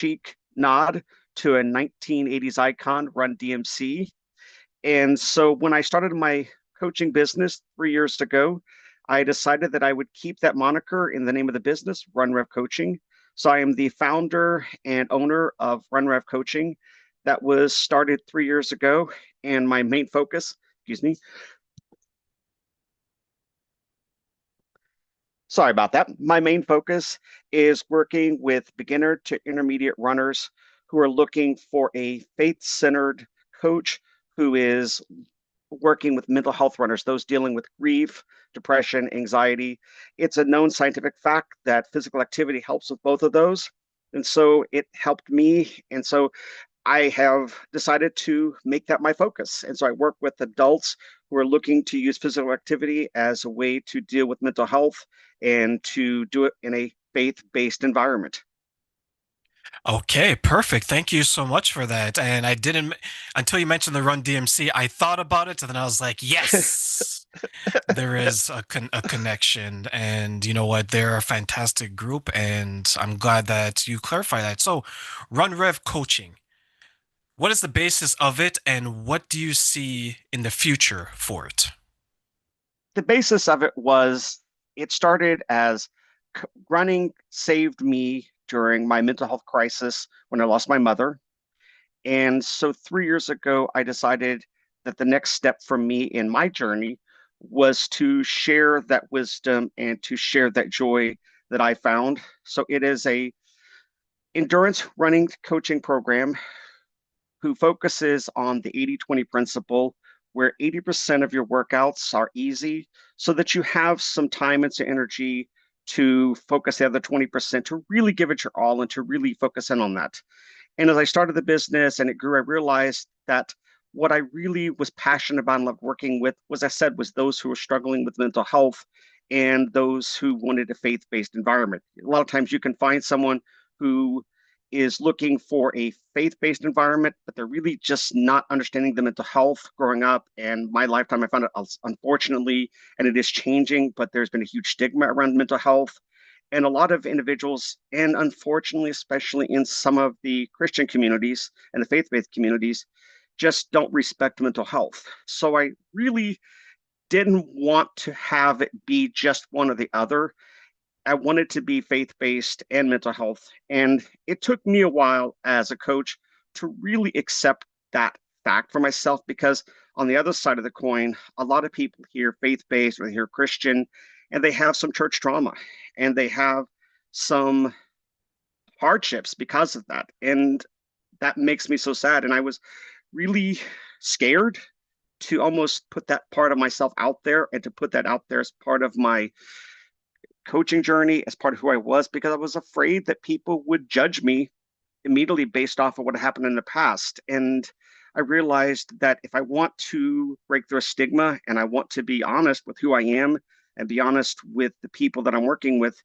cheek nod to a 1980s icon, Run DMC. And so when I started my coaching business 3 years ago, I decided that I would keep that moniker in the name of the business, Run Rev Coaching. So I am the founder and owner of Run Rev Coaching that was started 3 years ago. And my main focus, excuse me, sorry about that. My main focus is working with beginner to intermediate runners who are looking for a faith-centered coach who is working with mental health runners, those dealing with grief, depression, anxiety. It's a known scientific fact that physical activity helps with both of those. And so it helped me. And so I have decided to make that my focus. And so I work with adults who are looking to use physical activity as a way to deal with mental health and to do it in a faith-based environment. Okay, perfect. Thank you so much for that. And I didn't, until you mentioned the Run DMC, I thought about it and then I was like, yes, there is a connection. And you know what? They're a fantastic group. And I'm glad that you clarify that. So, Run Rev Coaching, what is the basis of it and what do you see in the future for it? The basis of it was it started as running saved me during my mental health crisis when I lost my mother. And so 3 years ago, I decided that the next step for me in my journey was to share that wisdom and to share that joy that I found. So it is a endurance running coaching program who focuses on the 80-20 principle, where 80% of your workouts are easy so that you have some time and some energy to focus the other 20% to really give it your all and to really focus in on that. And as I started the business and it grew, I realized that what I really was passionate about and loved working with was, I said, was those who were struggling with mental health and those who wanted a faith-based environment. A lot of times you can find someone who is looking for a faith-based environment, but they're really just not understanding the mental health growing up. And my lifetime, I found it, unfortunately, and it is changing, but there's been a huge stigma around mental health. And a lot of individuals, and unfortunately, especially in some of the Christian communities and the faith-based communities, just don't respect mental health. So I really didn't want to have it be just one or the other. I wanted to be faith-based and mental health. And it took me a while as a coach to really accept that fact for myself because on the other side of the coin, a lot of people hear faith-based or they hear Christian and they have some church trauma and they have some hardships because of that. And that makes me so sad. And I was really scared to almost put that part of myself out there and to put that out there as part of my coaching journey, as part of who I was, because I was afraid that people would judge me immediately based off of what happened in the past. And I realized that if I want to break through a stigma and I want to be honest with who I am and be honest with the people that I'm working with,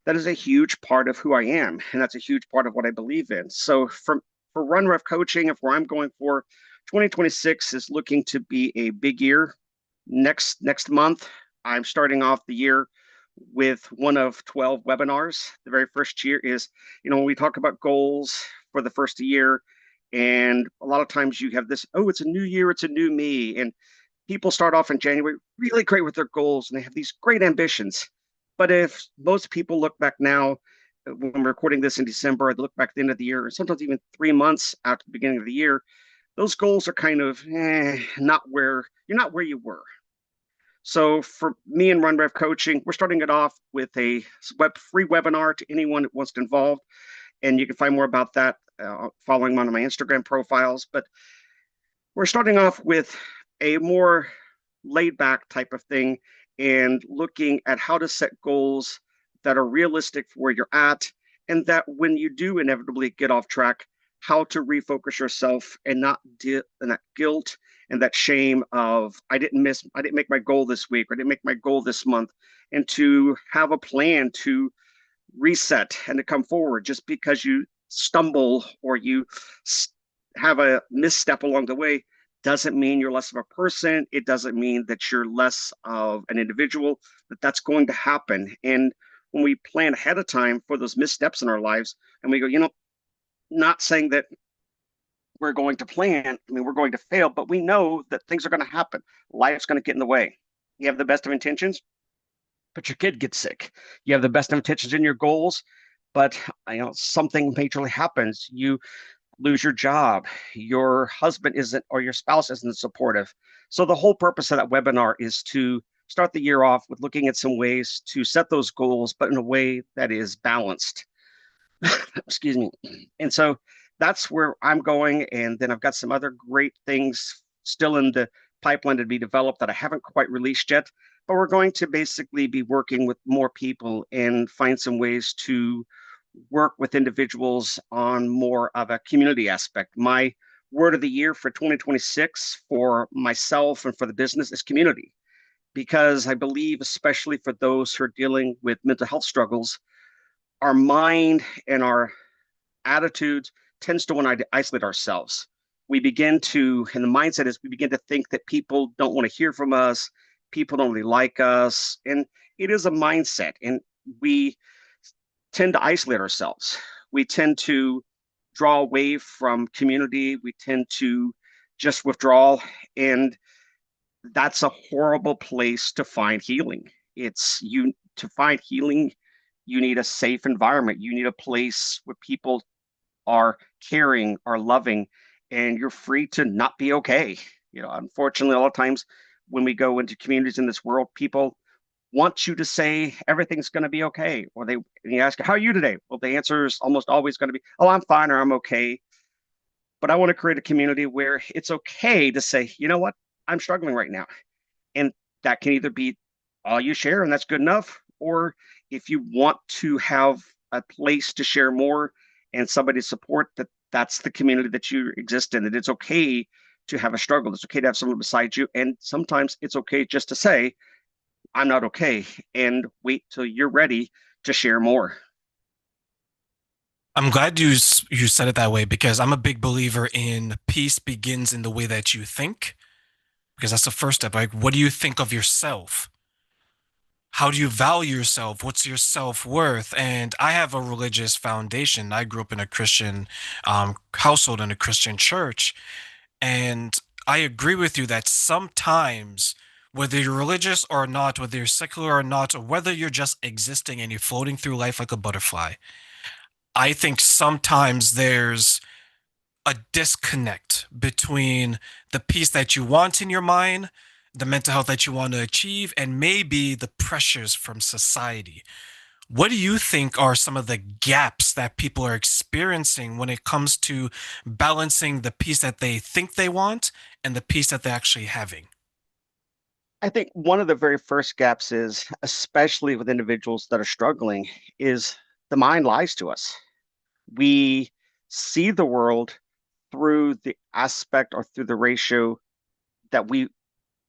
that is a huge part of who I am. And that's a huge part of what I believe in. So for Run Ref coaching, if where I'm going for 2026 is looking to be a big year. Next month, I'm starting off the year with one of 12 webinars. The very first year is, when we talk about goals for the first year, and a lot of times you have this, oh, it's a new year, it's a new me. And people start off in January really great with their goals and they have these great ambitions. But if most people look back now, when we're recording this in December, they look back at the end of the year, or sometimes even 3 months after the beginning of the year, those goals are kind of not where you're not where you were. So for me and Run Rev Coaching, we're starting it off with a free webinar to anyone that wants to involve, and you can find more about that following one of my Instagram profiles. But we're starting off with a more laid back type of thing and looking at how to set goals that are realistic for where you're at, and that when you do inevitably get off track, how to refocus yourself and not deal in that guilt and that shame of I didn't make my goal this week, or I didn't make my goal this month, and to have a plan to reset and to come forward. Just because you stumble or you have a misstep along the way doesn't mean you're less of a person. It doesn't mean that you're less of an individual, that's going to happen. And when we plan ahead of time for those missteps in our lives and we go, Not saying that we're going to plan. I mean, we're going to fail, but we know that things are going to happen. Life's going to get in the way. You have the best of intentions, but your kid gets sick. You have the best of intentions in your goals, but something majorly happens. You lose your job. Your husband isn't, or your spouse isn't supportive. So the whole purpose of that webinar is to start the year off with looking at some ways to set those goals, but in a way that is balanced. Excuse me. And so that's where I'm going. And then I've got some other great things still in the pipeline to be developed that I haven't quite released yet. But we're going to basically be working with more people and find some ways to work with individuals on more of a community aspect. My word of the year for 2026 for myself and for the business is community, because I believe, especially for those who are dealing with mental health struggles, our mind and our attitudes tends to want to isolate ourselves. We begin to, and the mindset is we begin to think that people don't want to hear from us, people don't really like us, and it is a mindset, and we tend to isolate ourselves. We tend to draw away from community. We tend to just withdraw, and that's a horrible place to find healing. It's you to find healing, you need a safe environment. You need a place where people are caring, are loving, and you're free to not be okay. Unfortunately, a lot of times when we go into communities in this world, people want you to say everything's going to be okay, or and you ask, "How are you today?" Well, the answer is almost always going to be, "Oh, I'm fine," or "I'm okay." But I want to create a community where it's okay to say, "You know what? I'm struggling right now," and that can either be all you share, and that's good enough, or if you want to have a place to share more and somebody to support, that's the community that you exist in. That it's okay to have a struggle. It's okay to have someone beside you, and sometimes it's okay just to say, "I'm not okay," and wait till you're ready to share more. I'm glad you said it that way because I'm a big believer in peace begins in the way that you think, because that's the first step. Like, what do you think of yourself? How do you value yourself? What's your self-worth? And I have a religious foundation. I grew up in a Christian household in a Christian church. And I agree with you that sometimes, whether you're religious or not, whether you're secular or not, or whether you're just existing and you're floating through life like a butterfly, I think sometimes there's a disconnect between the peace that you want in your mind, the mental health that you want to achieve, and maybe the pressures from society. What do you think are some of the gaps that people are experiencing when it comes to balancing the peace that they think they want and the peace that they're actually having? I think one of the very first gaps is, especially with individuals that are struggling, is the mind lies to us. We see the world through the aspect or through the ratio that we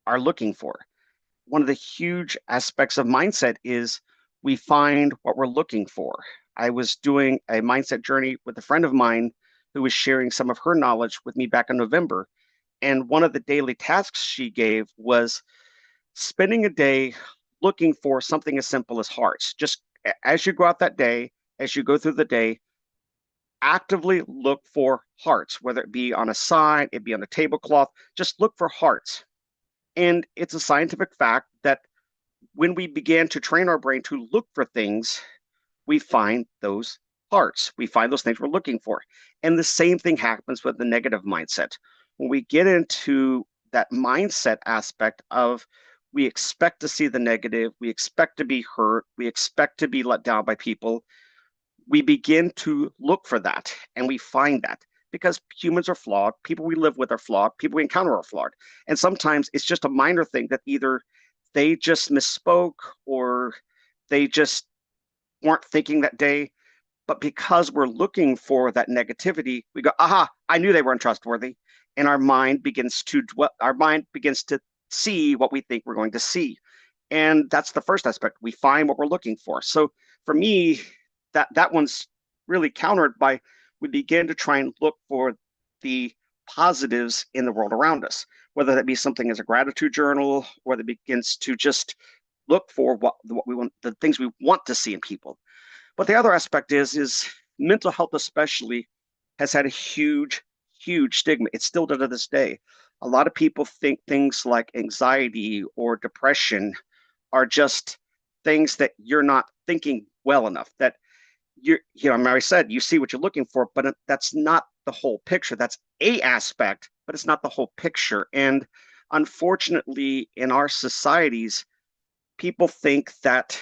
are looking for. One of the huge aspects of mindset is we find what we're looking for. I was doing a mindset journey with a friend of mine who was sharing some of her knowledge with me back in November. And one of the daily tasks she gave was spending a day looking for something as simple as hearts. Just as you go out that day, as you go through the day, actively look for hearts, whether it be on a sign, it be on a tablecloth, just look for hearts. And it's a scientific fact that when we began to train our brain to look for things, we find those hearts. We find those things we're looking for. And the same thing happens with the negative mindset. When we get into that mindset aspect of we expect to see the negative, we expect to be hurt, we expect to be let down by people, we begin to look for that and we find that because humans are flawed, people we live with are flawed, people we encounter are flawed. And sometimes it's just a minor thing that either they just misspoke or they just weren't thinking that day. But because we're looking for that negativity, we go, aha, I knew they were untrustworthy. And our mind begins to see what we think we're going to see. And that's the first aspect. We find what we're looking for. So for me, that one's really countered by we begin to try and look for the positives in the world around us, whether that be something as a gratitude journal, or that begins to just look for what we want, the things we want to see in people. But the other aspect is mental health, especially. has had a huge, huge stigma. It's still to this day. A lot of people think things like anxiety or depression are just things that you're not thinking well enough, that Mary said, you see what you're looking for, but that's not the whole picture. That's a aspect, but it's not the whole picture. And unfortunately, in our societies, people think that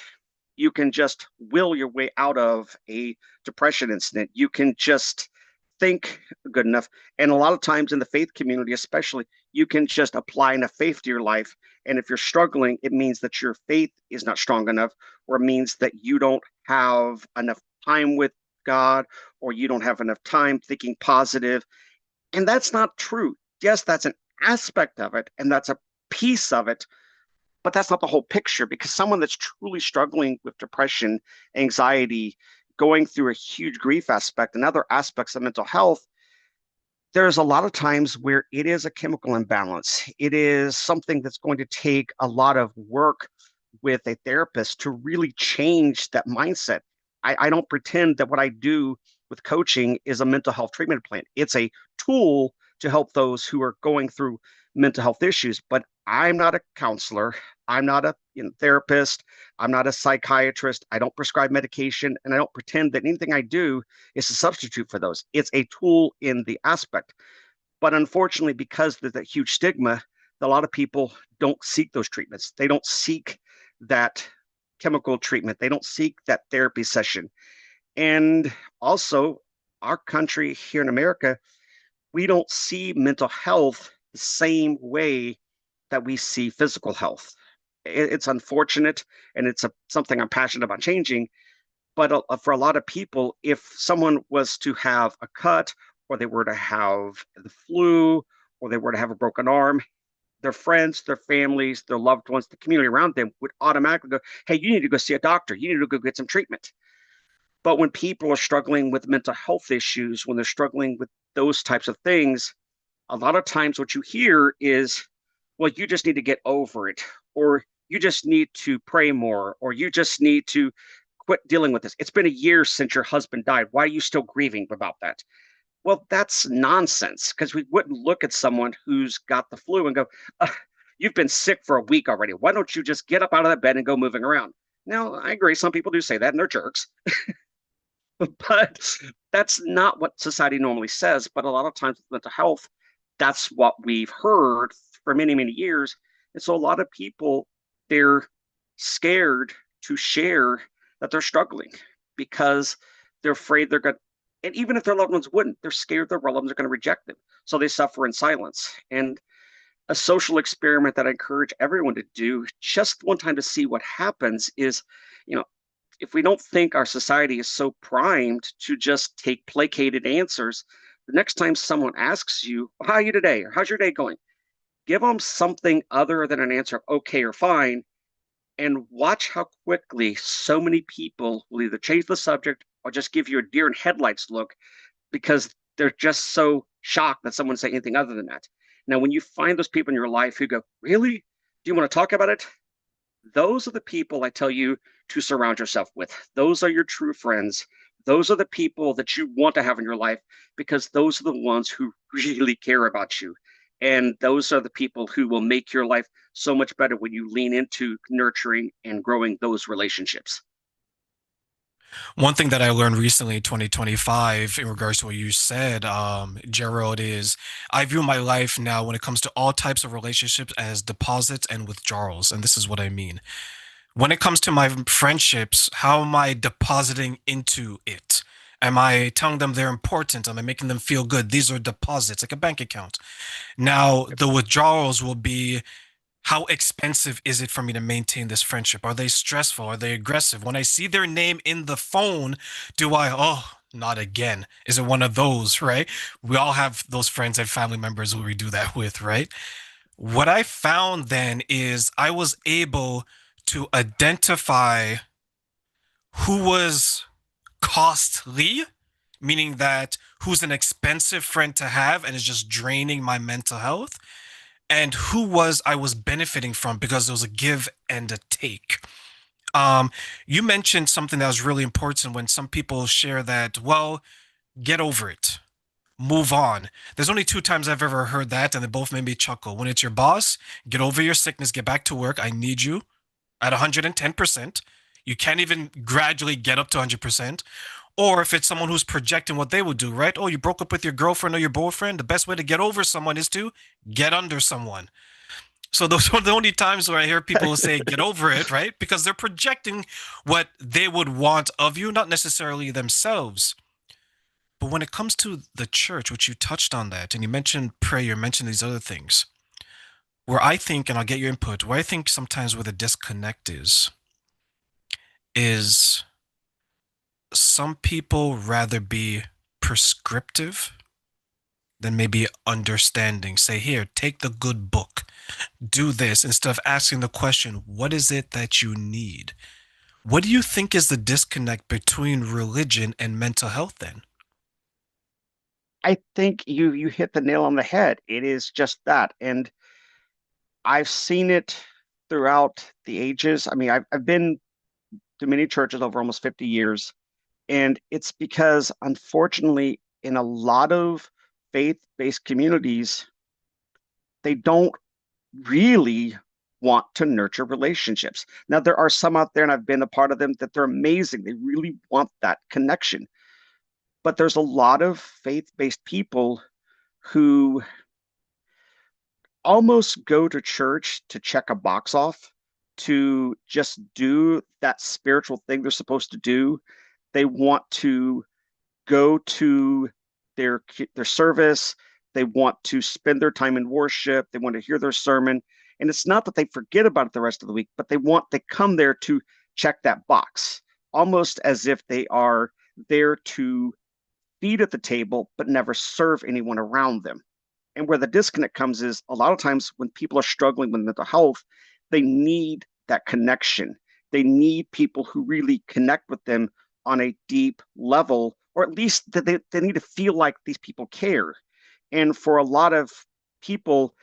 you can just will your way out of a depression incident. You can just think good enough. And a lot of times in the faith community, especially, you can just apply enough faith to your life. And if you're struggling, it means that your faith is not strong enough, or it means that you don't have enough time with God, or you don't have enough time thinking positive. And that's not true. Yes, that's an aspect of it, and that's a piece of it, but that's not the whole picture, because someone that's truly struggling with depression, anxiety, going through a huge grief aspect and other aspects of mental health, there's a lot of times where it is a chemical imbalance. It is something that's going to take a lot of work with a therapist to really change that mindset. I don't pretend that what I do with coaching is a mental health treatment plan. It's a tool to help those who are going through mental health issues, but I'm not a counselor. I'm not a therapist. I'm not a psychiatrist. I don't prescribe medication, and I don't pretend that anything I do is a substitute for those. It's a tool in the aspect. But unfortunately, because there's that huge stigma, a lot of people don't seek those treatments. They don't seek that chemical treatment. They don't seek that therapy session. And also, our country here in America, we don't see mental health the same way that we see physical health. It's unfortunate, and it's something I'm passionate about changing. But for a lot of people, if someone was to have a cut, or they were to have the flu, or they were to have a broken arm, their friends, their families, their loved ones, the community around them would automatically go, hey, you need to go see a doctor. You need to go get some treatment. But when people are struggling with mental health issues, when they're struggling with those types of things, a lot of times what you hear is, well, you just need to get over it, or you just need to pray more, or you just need to quit dealing with this. It's been a year since your husband died. Why are you still grieving about that? Well, that's nonsense, because we wouldn't look at someone who's got the flu and go, you've been sick for a week already. Why don't you just get up out of that bed and go moving around? Now, I agree. Some people do say that, and they're jerks. But that's not what society normally says. But a lot of times with mental health, that's what we've heard for many, many years. And so a lot of people, they're scared to share that they're struggling, because they're afraid they're going to, and even if their loved ones wouldn't, they're scared their loved ones are going to reject them. So they suffer in silence. And a social experiment that I encourage everyone to do just one time to see what happens is, you know, if we don't think our society is so primed to just take placated answers, the next time someone asks you, well, how are you today? Or how's your day going? Give them something other than an answer of okay or fine, and watch how quickly so many people will either change the subject or just give you a deer in headlights look, because they're just so shocked that someone say anything other than that. Now, when you find those people in your life who go, really? Do you want to talk about it? Those are the people I tell you to surround yourself with. Those are your true friends. Those are the people that you want to have in your life, because those are the ones who really care about you. And those are the people who will make your life so much better when you lean into nurturing and growing those relationships. One thing that I learned recently in 2025 in regards to what you said, Gerald, is I view my life now when it comes to all types of relationships as deposits and withdrawals. And this is what I mean. When it comes to my friendships, how am I depositing into it? Am I telling them they're important? Am I making them feel good? These are deposits, like a bank account. Now, the withdrawals will be, how expensive is it for me to maintain this friendship? Are they stressful? Are they aggressive? When I see their name in the phone, do I, oh, not again? Is it one of those, right? We all have those friends and family members who we do that with, right? What I found then is I was able to identify who was costly, meaning that who's an expensive friend to have and is just draining my mental health, and who was I was benefiting from because there was a give and a take. Um, you mentioned something that was really important when some people share that, well, get over it. move on. There's only two times I've ever heard that, and they both made me chuckle. When it's your boss, get over your sickness, get back to work. I need you at 110%. You can't even gradually get up to 100%. Or if it's someone who's projecting what they would do, right? Oh, you broke up with your girlfriend or your boyfriend. The best way to get over someone is to get under someone. So those are the only times where I hear people say get over it, right? Because they're projecting what they would want of you, not necessarily themselves. But when it comes to the church, which you touched on that, and you mentioned prayer, you mentioned these other things, where I think, and I'll get your input, where I think sometimes where the disconnect is some people rather be prescriptive than maybe understanding. Say, here, take the good book, do this, instead of asking the question, what is it that you need? What do you think is the disconnect between religion and mental health then? I think you hit the nail on the head. It is just that. And I've seen it throughout the ages. I mean, I've been to many churches over almost 50 years, and it's because unfortunately, in a lot of faith-based communities, they don't really want to nurture relationships. Now, there are some out there, and I've been a part of them, that they're amazing. They really want that connection. But there's a lot of faith-based people who almost go to church to check a box off, to just do that spiritual thing they're supposed to do. They want to go to their service. They want to spend their time in worship. They want to hear their sermon. And it's not that they forget about it the rest of the week, but they come there to check that box, almost as if they are there to feed at the table, but never serve anyone around them. And where the disconnect comes is a lot of times when people are struggling with mental health, they need that connection. They need people who really connect with them on a deep level, or at least that they need to feel like these people care. And for a lot of people,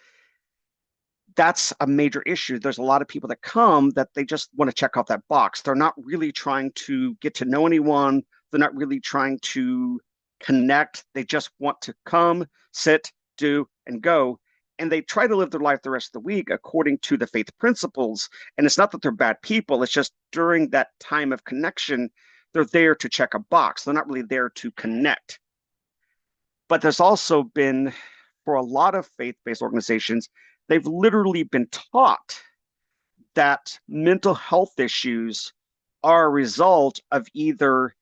that's a major issue. There's a lot of people that come that they just want to check off that box. They're not really trying to get to know anyone. They're not really trying to connect. They just want to come, sit, do, and go. And they try to live their life the rest of the week according to the faith principles. And it's not that they're bad people, it's just during that time of connection, they're there to check a box. They're not really there to connect. But there's also been, for a lot of faith based organizations, they've literally been taught that mental health issues are a result of either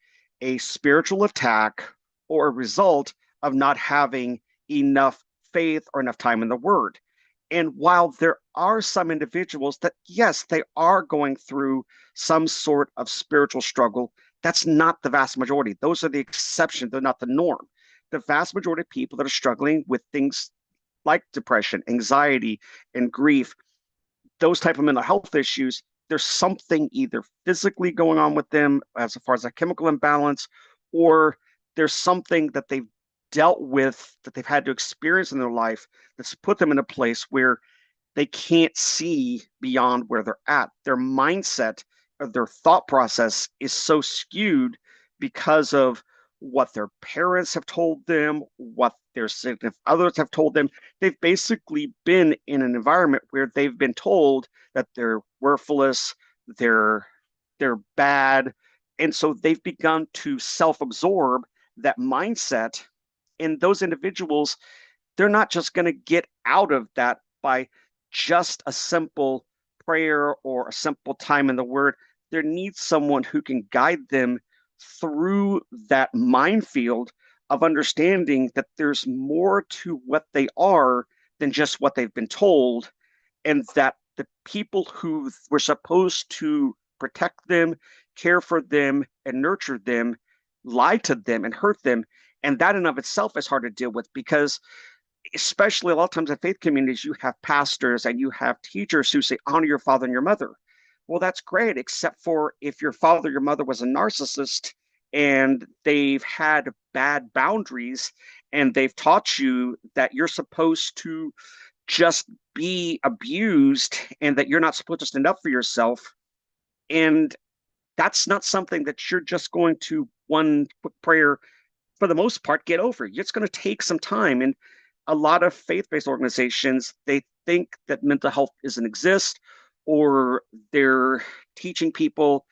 a spiritual attack or a result of not having enough faith or enough time in the word. And while there are some individuals that, yes, they are going through some sort of spiritual struggle, that's not the vast majority. Those are the exception, they're not the norm. The vast majority of people that are struggling with things like depression, anxiety, and grief, those type of mental health issues, there's something either physically going on with them as far as a chemical imbalance, or there's something that they've dealt with that they've had to experience in their life that's put them in a place where they can't see beyond where they're at. Their mindset or their thought process is so skewed because of what their parents have told them, what their significant others have told them. They've basically been in an environment where they've been told that they're worthless, they're they're bad, and so they've begun to self-absorb that mindset. And those individuals, they're not just going to get out of that by just a simple prayer or a simple time in the word. There needs someone who can guide them through that minefield of understanding that there's more to what they are than just what they've been told, and that the people who were supposed to protect them, care for them, and nurture them lie to them and hurt them. And that in of itself is hard to deal with because, especially a lot of times in faith communities, you have pastors and you have teachers who say, honor your father and your mother. Well, that's great, except for if your father, your mother was a narcissist and they've had bad boundaries and they've taught you that you're supposed to just be abused and that you're not supposed to stand up for yourself. And that's not something that you're just going to one quick prayer for the most part, get over. It's going to take some time. And a lot of faith-based organizations, they think that mental health doesn't exist, or they're teaching people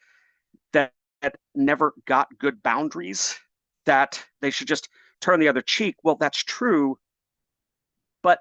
that, that never got good boundaries, that they should just turn the other cheek. Well, that's true, but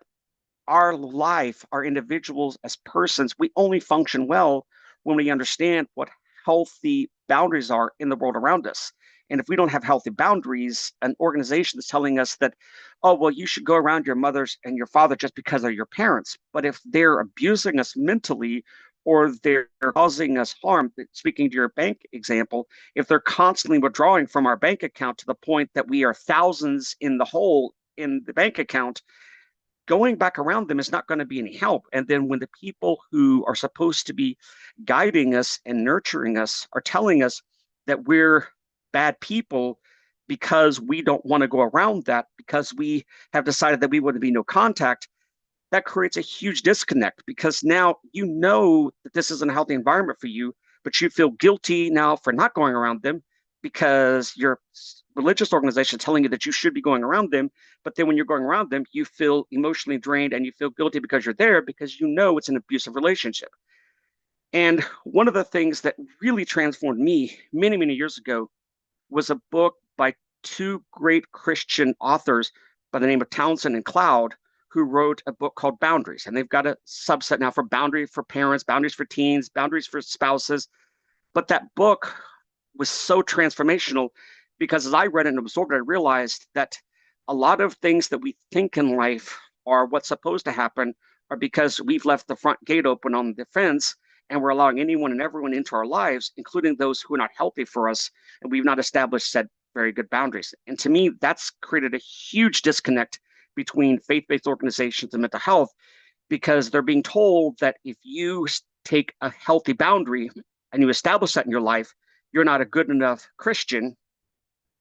our life, our individuals as persons, we only function well when we understand what healthy boundaries are in the world around us. And if we don't have healthy boundaries, an organization is telling us that, oh, well, you should go around your mothers and your father just because they're your parents. But if they're abusing us mentally, or they're causing us harm, speaking to your bank example, if they're constantly withdrawing from our bank account to the point that we are thousands in the hole in the bank account, going back around them is not going to be any help. And then when the people who are supposed to be guiding us and nurturing us are telling us that we're bad people because we don't want to go around that, because we have decided that we want to be no contact, that creates a huge disconnect, because now you know that this isn't a healthy environment for you, but you feel guilty now for not going around them because your religious organization is telling you that you should be going around them. But then when you're going around them, you feel emotionally drained and you feel guilty because you're there, because you know it's an abusive relationship. And one of the things that really transformed me many, many years ago was a book by two great Christian authors by the name of Townsend and Cloud, who wrote a book called Boundaries. And they've got a subset now for boundary for parents, boundaries for teens, boundaries for spouses. But that book was so transformational, because as I read it and absorbed it, I realized that a lot of things that we think in life are what's supposed to happen are because we've left the front gate open on the fence, and we're allowing anyone and everyone into our lives, including those who are not healthy for us, and we've not established set very good boundaries. And to me, that's created a huge disconnect between faith-based organizations and mental health, because they're being told that if you take a healthy boundary and you establish that in your life, you're not a good enough Christian.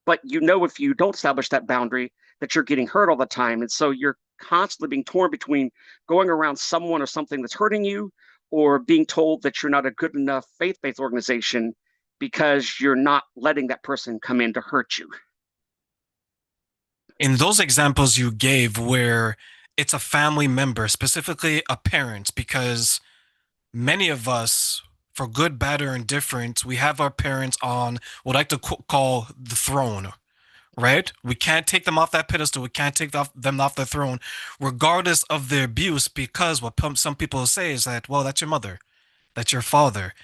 But you know, if you don't establish that boundary, that you're getting hurt all the time. And so you're constantly being torn between going around someone or something that's hurting you, or being told that you're not a good enough faith-based organization because you're not letting that person come in to hurt you. In those examples you gave where it's a family member, specifically a parent, because many of us, for good, bad, or indifferent, we have our parents on what I like to call the throne, right? We can't take them off that pedestal. We can't take them off the throne, regardless of their abuse, because what some people say is that, well, that's your mother, that's your father.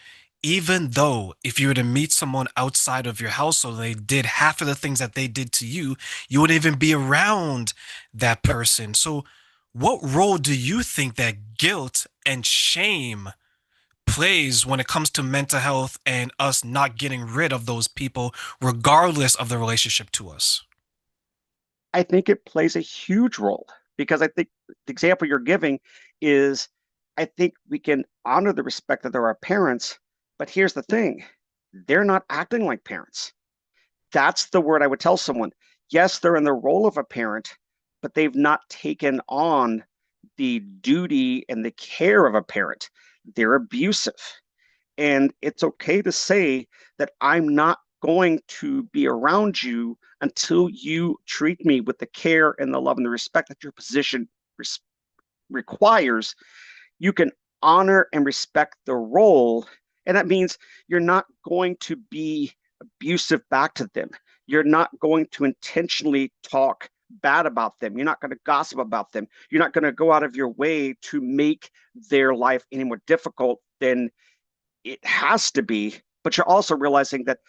Even though if you were to meet someone outside of your household, they did half of the things that they did to you, you wouldn't even be around that person. So, what role do you think that guilt and shame plays when it comes to mental health and us not getting rid of those people, regardless of the relationship to us? I think it plays a huge role, because I think the example you're giving is, I think we can honor the respect that there are parents, but here's the thing, they're not acting like parents. That's the word I would tell someone. Yes, they're in the role of a parent, but they've not taken on the duty and the care of a parent. They're abusive. And it's okay to say that I'm not going to be around you until you treat me with the care and the love and the respect that your position res- requires. You can honor and respect the role. And that means you're not going to be abusive back to them. You're not going to intentionally talk bad about them. You're not going to gossip about them. You're not going to go out of your way to make their life any more difficult than it has to be. But you're also realizing that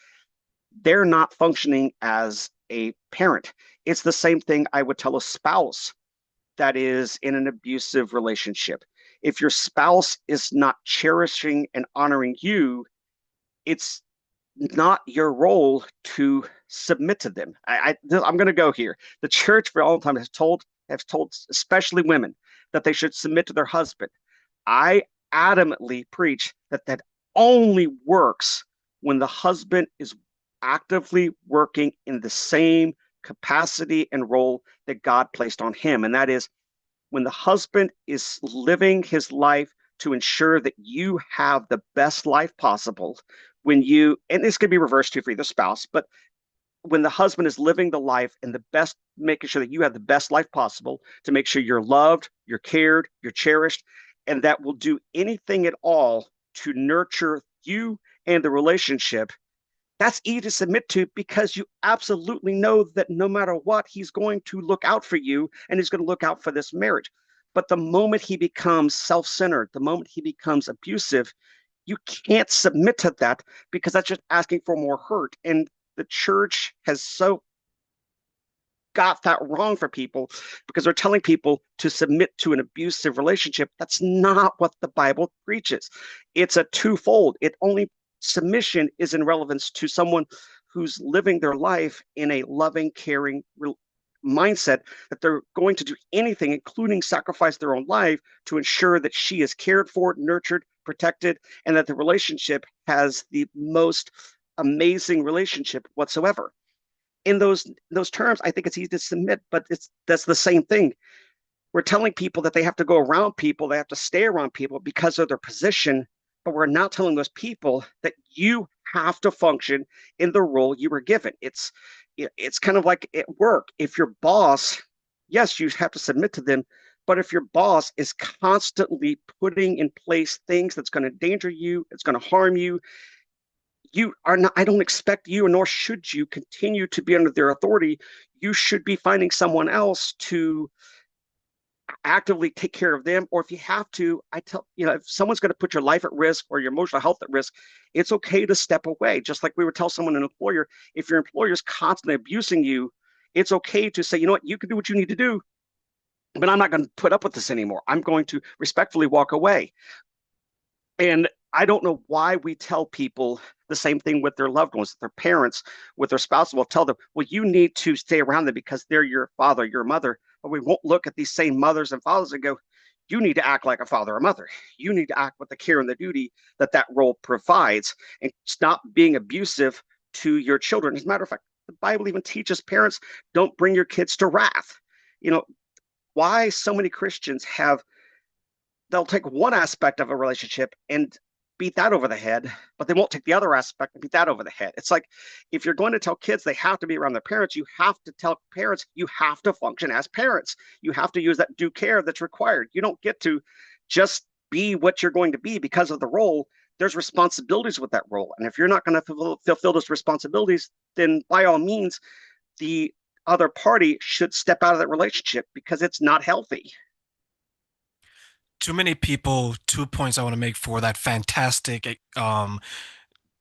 they're not functioning as a parent. It's the same thing I would tell a spouse that is in an abusive relationship. If your spouse is not cherishing and honoring you, it's not your role to submit to them. I'm going to go here. The church for all time has told especially women that they should submit to their husband. I adamantly preach that that only works when the husband is actively working in the same capacity and role that God placed on him. And that is when the husband is living his life to ensure that you have the best life possible. When you, and this can be reversed too for the spouse, but when the husband is living the life and the best, making sure that you have the best life possible, to make sure you're loved, you're cared, you're cherished, and that will do anything at all to nurture you and the relationship, that's easy to submit to because you absolutely know that no matter what, he's going to look out for you and he's going to look out for this marriage. But the moment he becomes self centered, the moment he becomes abusive, you can't submit to that because that's just asking for more hurt. And the church has so got that wrong for people because they're telling people to submit to an abusive relationship. That's not what the Bible preaches. It's a twofold. It only Submission is in relevance to someone who's living their life in a loving, caring mindset that they're going to do anything, including sacrifice their own life, to ensure that she is cared for, nurtured, protected, and that the relationship has the most amazing relationship whatsoever. In those terms, I think it's easy to submit, but that's the same thing. We're telling people that they have to go around people, they have to stay around people because of their position, but we're not telling those people that you have to function in the role you were given. It's kind of like at work. If your boss, yes, you have to submit to them, but if your boss is constantly putting in place things that's going to endanger you, it's going to harm you, you are not, I don't expect you, nor should you continue to be under their authority. You should be finding someone else to actively take care of them. Or if you have to, I tell, if someone's going to put your life at risk or your emotional health at risk, it's okay to step away. Just like we would tell someone, an employer, if your employer is constantly abusing you, it's okay to say, you know what, you can do what you need to do, but I'm not going to put up with this anymore. I'm going to respectfully walk away. And I don't know why we tell people the same thing with their loved ones, their parents, with their spouse. We'll tell them, well, you need to stay around them because they're your father, your mother. But we won't look at these same mothers and fathers and go, you need to act like a father or mother. You need to act with the care and the duty that that role provides and stop being abusive to your children. As a matter of fact, the Bible even teaches parents don't bring your kids to wrath. You know, why so many Christians have they'll take one aspect of a relationship and beat that over the head, but they won't take the other aspect and beat that over the head. It's like if you're going to tell kids they have to be around their parents, you have to tell parents you have to function as parents. You have to use that due care that's required. You don't get to just be what you're going to be because of the role. There's responsibilities with that role. And if you're not going to fulfill those responsibilities, then by all means, the other party should step out of that relationship because it's not healthy. Too many people, 2 points I want to make for that fantastic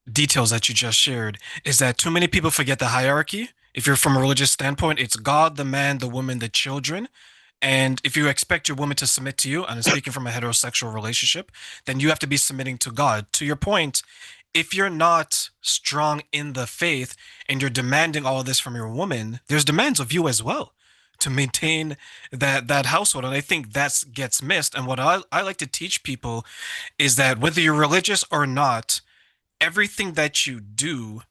details that you just shared is that too many people forget the hierarchy. If you're from a religious standpoint, it's God, the man, the woman, the children. And if you expect your woman to submit to you, and I'm speaking from a heterosexual relationship, then you have to be submitting to God. To your point, if you're not strong in the faith and you're demanding all of this from your woman, there's demands of you as well to maintain that household. And I think that gets missed. And what I like to teach people is that whether you're religious or not, everything that you do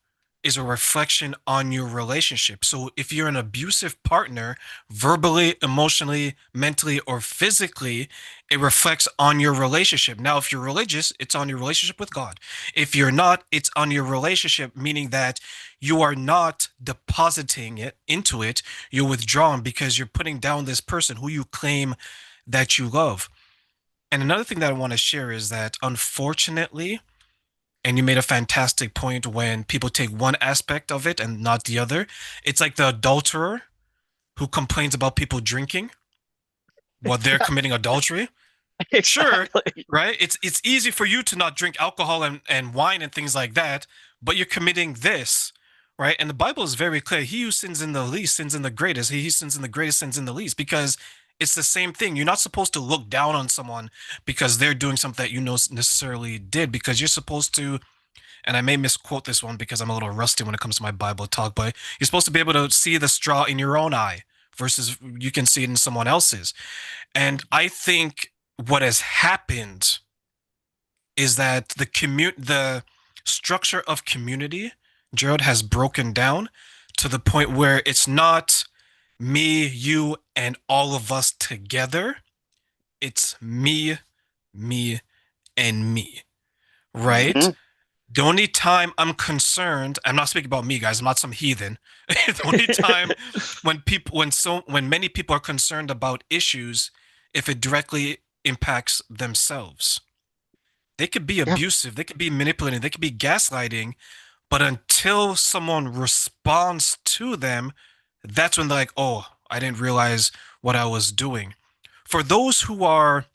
is a reflection on your relationship. So if you're an abusive partner, verbally, emotionally, mentally, or physically, it reflects on your relationship. Now, if you're religious, it's on your relationship with God. If you're not, it's on your relationship, meaning that you are not depositing it into it. You're withdrawn because you're putting down this person who you claim that you love. And another thing that I want to share is that unfortunately, and you made a fantastic point when people take one aspect of it and not the other. It's like the adulterer who complains about people drinking while they're committing adultery. Sure, Exactly. right? It's easy for you to not drink alcohol and wine and things like that, but you're committing this, right? And the Bible is very clear. He who sins in the least sins in the greatest. He who sins in the greatest sins in the least because it's the same thing. You're not supposed to look down on someone because they're doing something that you know necessarily did because you're supposed to, and I may misquote this one because I'm a little rusty when it comes to my Bible talk, but you're supposed to be able to see the straw in your own eye versus you can see it in someone else's. And I think what has happened is that the structure of community, Gerald, has broken down to the point where it's not me, you, and all of us together. It's me, me, and me, right? Mm-hmm. The only time I'm concerned, I'm not speaking about me, guys. I'm not some heathen. The only time when many people are concerned about issues, if it directly impacts themselves. They could be Yeah, abusive, they could be manipulating, they could be gaslighting, but until someone responds to them, that's when they're like, oh, I didn't realize what I was doing. For those who are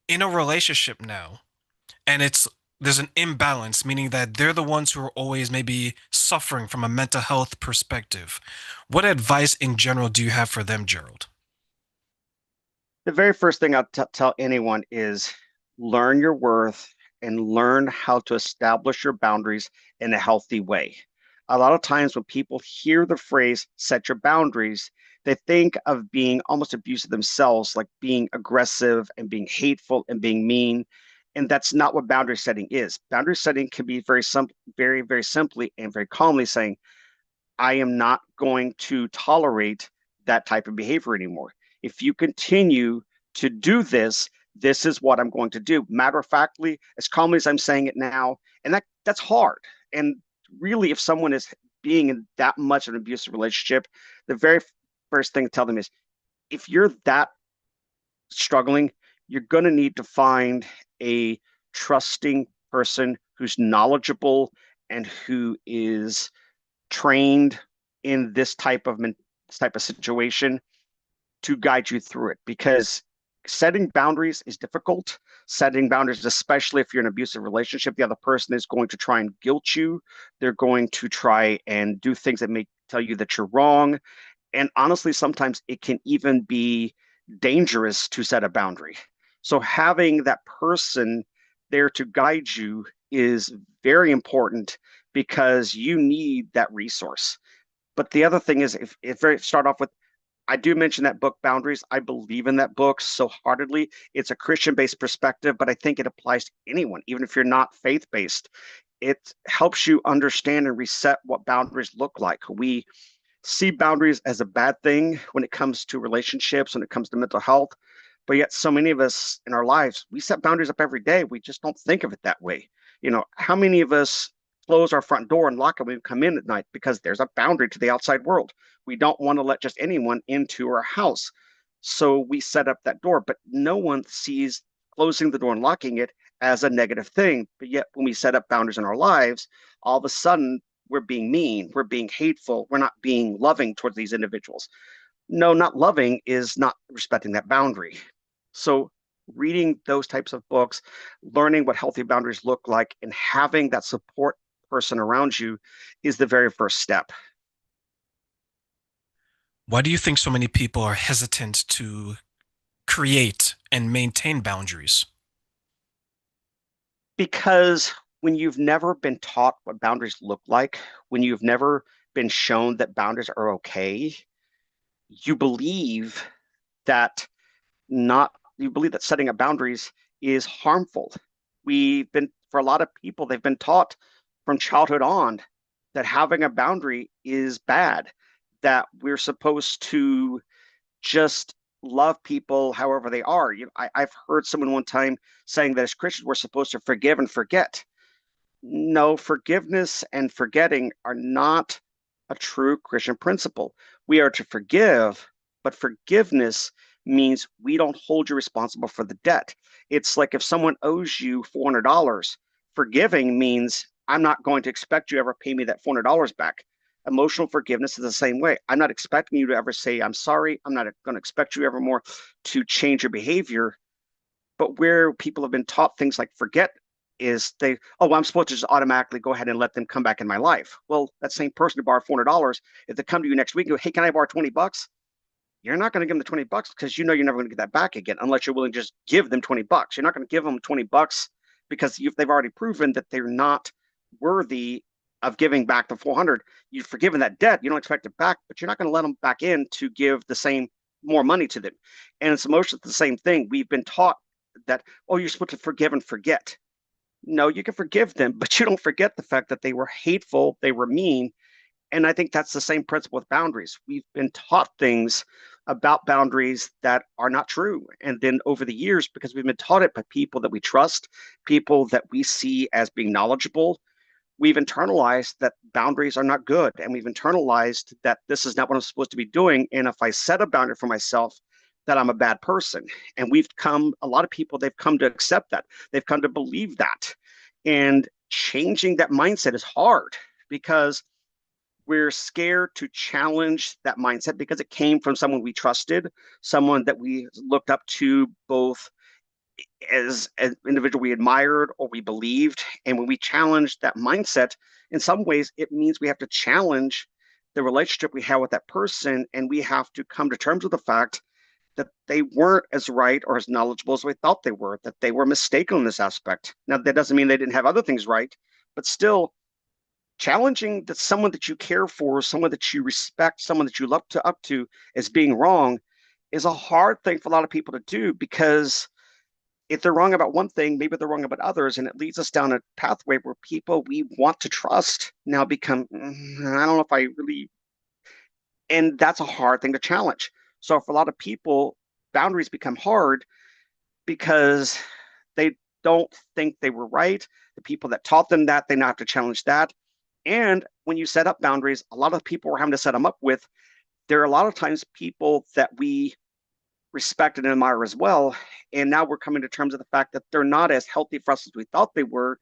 in a relationship now, and there's an imbalance, meaning that they're the ones who are always maybe suffering from a mental health perspective. What advice in general do you have for them, Gerald? the very first thing I'll tell anyone is learn your worth and learn how to establish your boundaries in a healthy way. A lot of times when people hear the phrase set your boundaries, they think of being almost abusive themselves, like being aggressive and being hateful and being mean. And that's not what boundary setting is. Boundary setting can be very simple, very, very simply and very calmly saying, I am not going to tolerate that type of behavior anymore. If you continue to do this, this is what I'm going to do. Matter of factly, as calmly as I'm saying it now, and that's hard. And really, if someone is being in that much of an abusive relationship, the very first thing to tell them is if you're that struggling, you're going to need to find a trusting person who's knowledgeable and who is trained in this type of situation to guide you through it because setting boundaries is difficult. Setting boundaries, especially if you're in an abusive relationship, the other person is going to try and guilt you. They're going to try and do things that may tell you that you're wrong. And honestly, sometimes it can even be dangerous to set a boundary. So having that person there to guide you is very important because you need that resource. But the other thing is, if very start off with, I do mention that book Boundaries. I believe in that book so heartedly. It's a Christian-based perspective, but I think it applies to anyone, even if you're not faith-based. It helps you understand and reset what boundaries look like. We see boundaries as a bad thing when it comes to relationships, when it comes to mental health. But yet, so many of us in our lives, we set boundaries up every day. We just don't think of it that way. How many of us close our front door and lock it when we come in at night because there's a boundary to the outside world? We don't want to let just anyone into our house. So we set up that door, but no one sees closing the door and locking it as a negative thing. But yet, when we set up boundaries in our lives, all of a sudden we're being mean, we're being hateful, we're not being loving towards these individuals. No, not loving is not respecting that boundary. So, reading those types of books, learning what healthy boundaries look like, and having that support person around you is the very first step. Why do you think so many people are hesitant to create and maintain boundaries? Because when you've never been taught what boundaries look like, when you've never been shown that boundaries are okay, you believe that not you believe that setting up boundaries is harmful. We've been For a lot of people, they've been taught from childhood on that having a boundary is bad, that we're supposed to just love people however they are. I've heard someone one time saying that as Christians, we're supposed to forgive and forget. No, forgiveness and forgetting are not a true Christian principle. We are to forgive, but forgiveness means we don't hold you responsible for the debt. It's like if someone owes you $400, forgiving means I'm not going to expect you to ever pay me that $400 back. Emotional forgiveness is the same way. I'm not expecting you to ever say, I'm sorry. I'm not going to expect you ever more to change your behavior. But where people have been taught things like forget is well, I'm supposed to just automatically go ahead and let them come back in my life. Well, that same person who borrowed $400, if they come to you next week and go, hey, can I borrow 20 bucks? You're not going to give them the 20 bucks because you know you're never going to get that back again unless you're willing to just give them 20 bucks. You're not going to give them 20 bucks because they've already proven that they're not worthy of giving back the 400. You've forgiven that debt. You don't expect it back, but you're not going to let them back in to give the same more money to them. And it's emotionally the same thing. We've been taught that, oh, you're supposed to forgive and forget. No, you can forgive them, but you don't forget the fact that they were hateful, they were mean. And I think that's the same principle with boundaries. We've been taught things about boundaries that are not true. And then over the years, because we've been taught it by people that we trust, people that we see as being knowledgeable, we've internalized that boundaries are not good. And we've internalized that this is not what I'm supposed to be doing. And if I set a boundary for myself, that I'm a bad person. And a lot of people, they've come to accept that. They've come to believe that. And changing that mindset is hard because we're scared to challenge that mindset because it came from someone we trusted, someone that we looked up to both as an individual we admired or we believed. And when we challenge that mindset, in some ways, it means we have to challenge the relationship we have with that person. And we have to come to terms with the fact that they weren't as right or as knowledgeable as we thought they were, that they were mistaken in this aspect. Now, that doesn't mean they didn't have other things right, but still, challenging that someone that you care for, someone that you respect, someone that you look to up to as being wrong is a hard thing for a lot of people to do because if they're wrong about one thing, maybe they're wrong about others, and it leads us down a pathway where people we want to trust now become, I don't know if I really, and that's a hard thing to challenge. So for a lot of people, boundaries become hard because they don't think they were right. The people that taught them that, they now have to challenge that. And when you set up boundaries, a lot of people we're having to set them up with, there are a lot of times people that we respect and admire as well. And now we're coming to terms with the fact that they're not as healthy for us as we thought they were.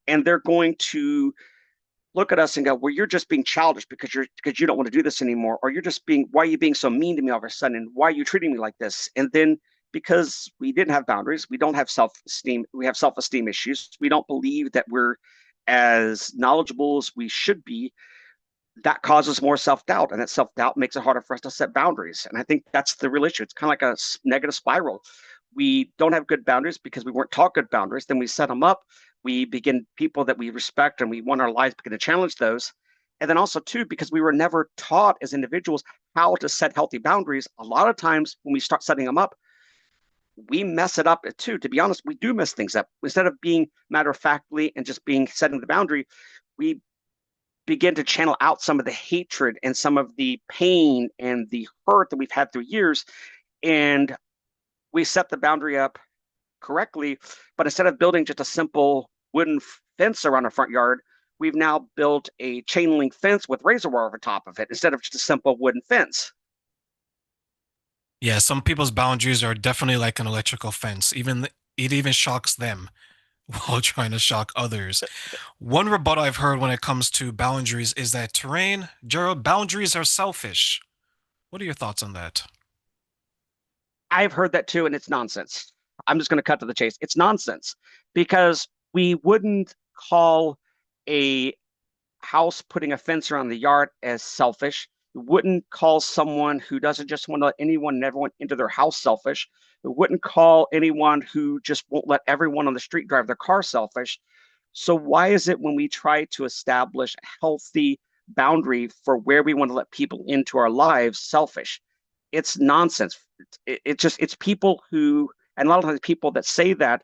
And they're going to look at us and go, well, you're just being childish because you don't want to do this anymore. Or you're just being, why are you being so mean to me all of a sudden? And why are you treating me like this? And then because we didn't have boundaries, we don't have self-esteem, we have self-esteem issues. We don't believe that we're as knowledgeable as we should be. That causes more self-doubt, and that self-doubt makes it harder for us to set boundaries. And I think that's the real issue. It's kind of like a negative spiral. We don't have good boundaries because we weren't taught good boundaries. Then we set them up. We begin people that we respect and we want our lives begin to challenge those. And then also too, because we were never taught as individuals how to set healthy boundaries. A lot of times when we start setting them up, we mess it up too. To be honest, we do mess things up. Instead of being matter of factly and just being setting the boundary, we begin to channel out some of the hatred and some of the pain and the hurt that we've had through years. And we set the boundary up correctly, but instead of building just a simple wooden fence around our front yard, we've now built a chain link fence with razor wire over top of it instead of just a simple wooden fence. Yeah, some people's boundaries are definitely like an electrical fence. Even it even shocks them while trying to shock others. One rebuttal I've heard when it comes to boundaries is that terrain, Gerald, boundaries are selfish. What are your thoughts on that? I've heard that too, and it's nonsense. I'm just going to cut to the chase. It's nonsense because we wouldn't call a house putting a fence around the yard as selfish. We wouldn't call someone who doesn't just want to let anyone and everyone into their house selfish. We wouldn't call anyone who just won't let everyone on the street drive their car selfish. So why is it when we try to establish a healthy boundary for where we want to let people into our lives selfish? It's nonsense. It's people who, and a lot of times people that say that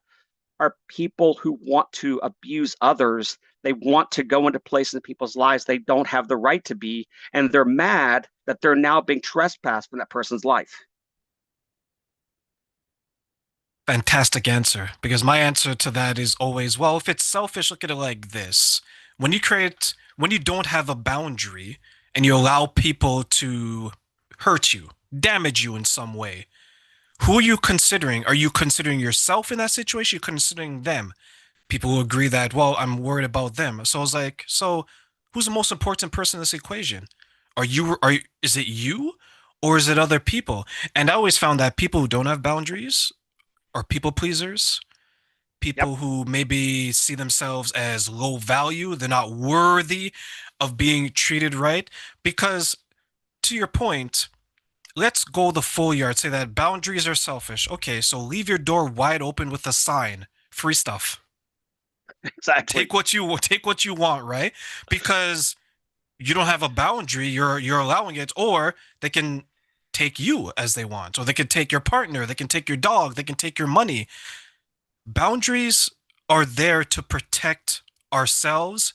are people who want to abuse others. They want to go into places in people's lives they don't have the right to be, and they're mad that they're now being trespassed from that person's life. Fantastic answer. Because my answer to that is always, well, if it's selfish, look at it like this. When you don't have a boundary and you allow people to hurt you, damage you in some way, who are you considering? Are you considering yourself in that situation? You're considering them. People will agree that, well, I'm worried about them. So I was like, so who's the most important person in this equation? Is it you or is it other people? And I always found that people who don't have boundaries are people pleasers, Yep, people who maybe see themselves as low value, they're not worthy of being treated right. Because to your point, let's go the full yard, say that boundaries are selfish. Okay, so leave your door wide open with a sign, free stuff. exactly. Take what you want, right? Because you don't have a boundary, you're allowing it, or they can take you as they want, or they can take your partner, they can take your dog, they can take your money. Boundaries are there to protect ourselves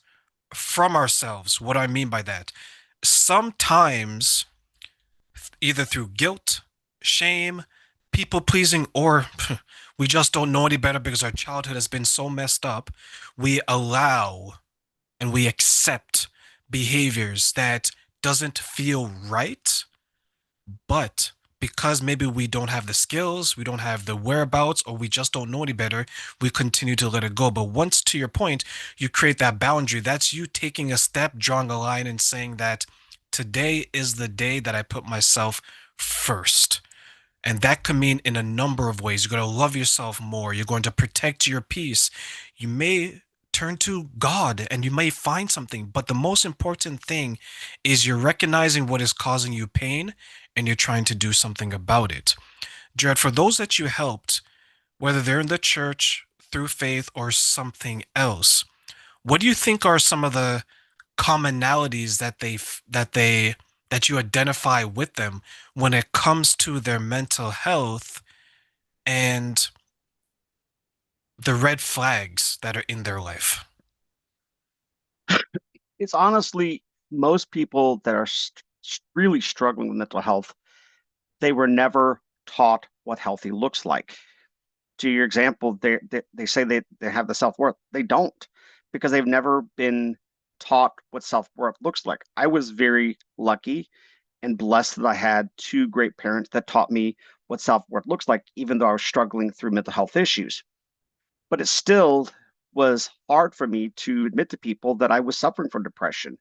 from ourselves. What do I mean by that? Sometimes, either through guilt, shame, people pleasing, or we just don't know any better because our childhood has been so messed up, we allow and we accept behaviors that doesn't feel right, but because maybe we don't have the skills, we don't have the whereabouts, or we just don't know any better, we continue to let it go. But once, to your point, you create that boundary, that's you taking a step, drawing a line, and saying that today is the day that I put myself first. And that can mean in a number of ways. You're going to love yourself more. You're going to protect your peace. You may turn to God and you may find something. But the most important thing is you're recognizing what is causing you pain and you're trying to do something about it. Jared, for those that you helped, whether they're in the church, through faith, or something else, what do you think are some of the commonalities that you identify with them when it comes to their mental health and the red flags that are in their life? It's honestly most people that are really struggling with mental health, they were never taught what healthy looks like. To your example, they say they have the self-worth. They don't because they've never been taught what self-worth looks like. I was very lucky and blessed that I had two great parents that taught me what self-worth looks like, even though I was struggling through mental health issues. But it still was hard for me to admit to people that I was suffering from depression,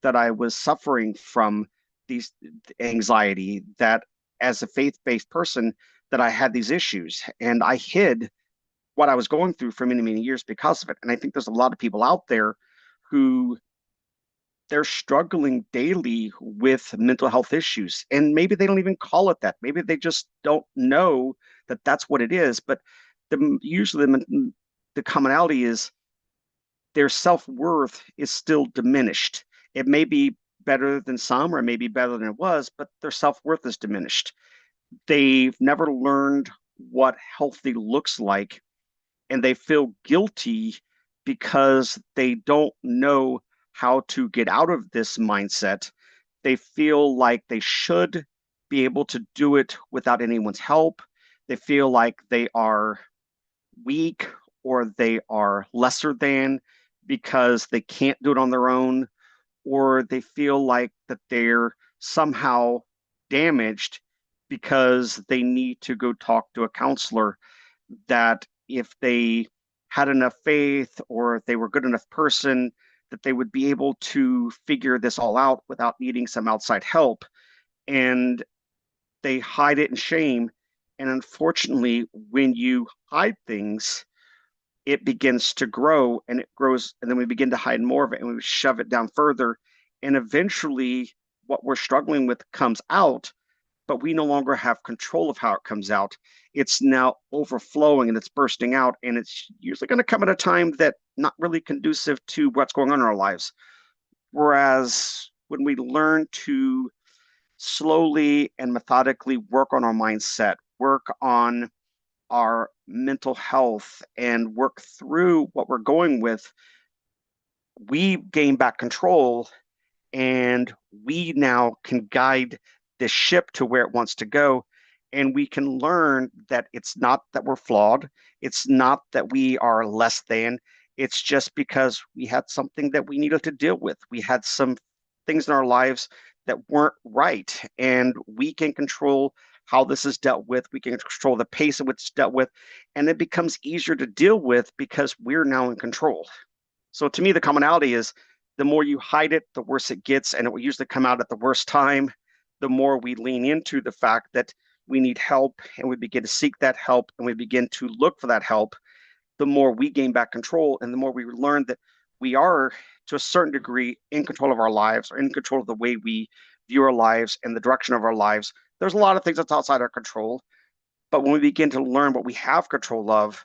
that I was suffering from these anxiety, that as a faith-based person, that I had these issues. And I hid what I was going through for many, many years because of it. And I think there's a lot of people out there who they're struggling daily with mental health issues. And maybe they don't even call it that. Maybe they just don't know that that's what it is. But usually the commonality is their self-worth is still diminished. It may be better than some, or it may be better than it was, but their self-worth is diminished. They've never learned what healthy looks like, and they feel guilty because they don't know how to get out of this mindset. They feel like they should be able to do it without anyone's help. They feel like they are weak or they are lesser than because they can't do it on their own, or they feel like that they're somehow damaged because they need to go talk to a counselor, that if they had enough faith or if they were a good enough person, that they would be able to figure this all out without needing some outside help. And they hide it in shame. And unfortunately, when you hide things, it begins to grow and it grows. And then we begin to hide more of it and we shove it down further. And eventually, what we're struggling with comes out, but we no longer have control of how it comes out. It's now overflowing and it's bursting out. And it's usually going to come at a time that not really conducive to what's going on in our lives. Whereas when we learn to slowly and methodically work on our mindset, work on our mental health, and work through what we're going with, we gain back control and we now can guide the ship to where it wants to go. And we can learn that it's not that we're flawed. It's not that we are less than. It's just because we had something that we needed to deal with. We had some things in our lives that weren't right. And we can control how this is dealt with. We can control the pace at which it's dealt with. And it becomes easier to deal with because we're now in control. So to me, the commonality is the more you hide it, the worse it gets, and it will usually come out at the worst time. The more we lean into the fact that we need help and we begin to seek that help and we begin to look for that help, the more we gain back control and the more we learn that we are, to a certain degree, in control of our lives or in control of the way we view our lives and the direction of our lives. There's a lot of things that's outside our control. But when we begin to learn what we have control of,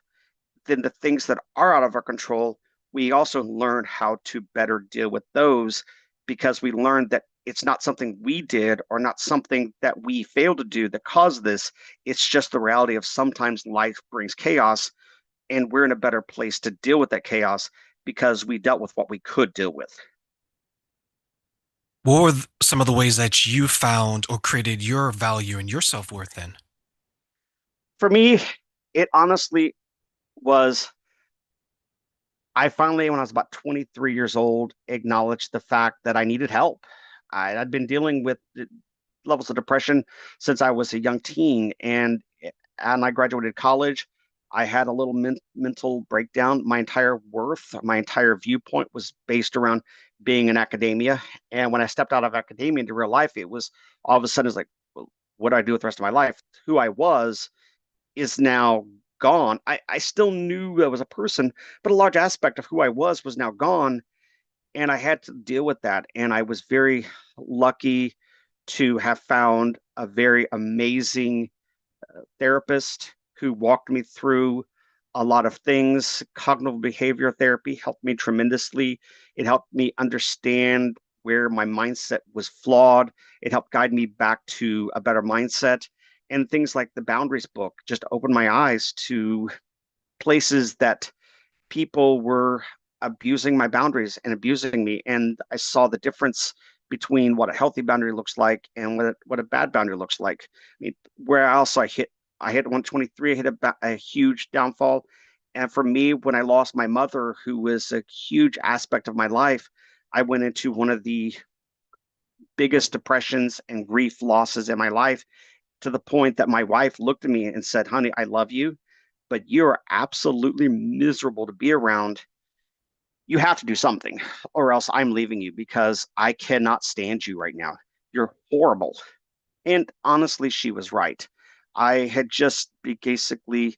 then the things that are out of our control, we also learn how to better deal with those because we learned that it's not something we did or not something that we failed to do that caused this. It's just the reality of sometimes life brings chaos and we're in a better place to deal with that chaos because we dealt with what we could deal with. What were some of the ways that you found or created your value and your self worth then? For me, it honestly was I finally, when I was about 23 years old, acknowledged the fact that I needed help. I'd been dealing with levels of depression since I was a young teen, and I graduated college. I had a little mental breakdown. My entire worth, my entire viewpoint was based around being in academia. And when I stepped out of academia into real life, it was all of a sudden it's like, well, what do I do with the rest of my life? Who I was is now gone. I still knew I was a person, but a large aspect of who I was now gone. And I had to deal with that. And I was very lucky to have found a very amazing therapist who walked me through a lot of things. Cognitive behavior therapy helped me tremendously. It helped me understand where my mindset was flawed. It helped guide me back to a better mindset. And things like the boundaries book just opened my eyes to places that people were abusing my boundaries and abusing me. And I saw the difference between what a healthy boundary looks like and what a bad boundary looks like. I mean, where else I hit 123, I hit a huge downfall. And for me, when I lost my mother, who was a huge aspect of my life, I went into one of the biggest depressions and grief losses in my life to the point that my wife looked at me and said, "Honey, I love you, but you're absolutely miserable to be around. You have to do something, or else I'm leaving you because I cannot stand you right now. You're horrible." And honestly, she was right. I had just basically,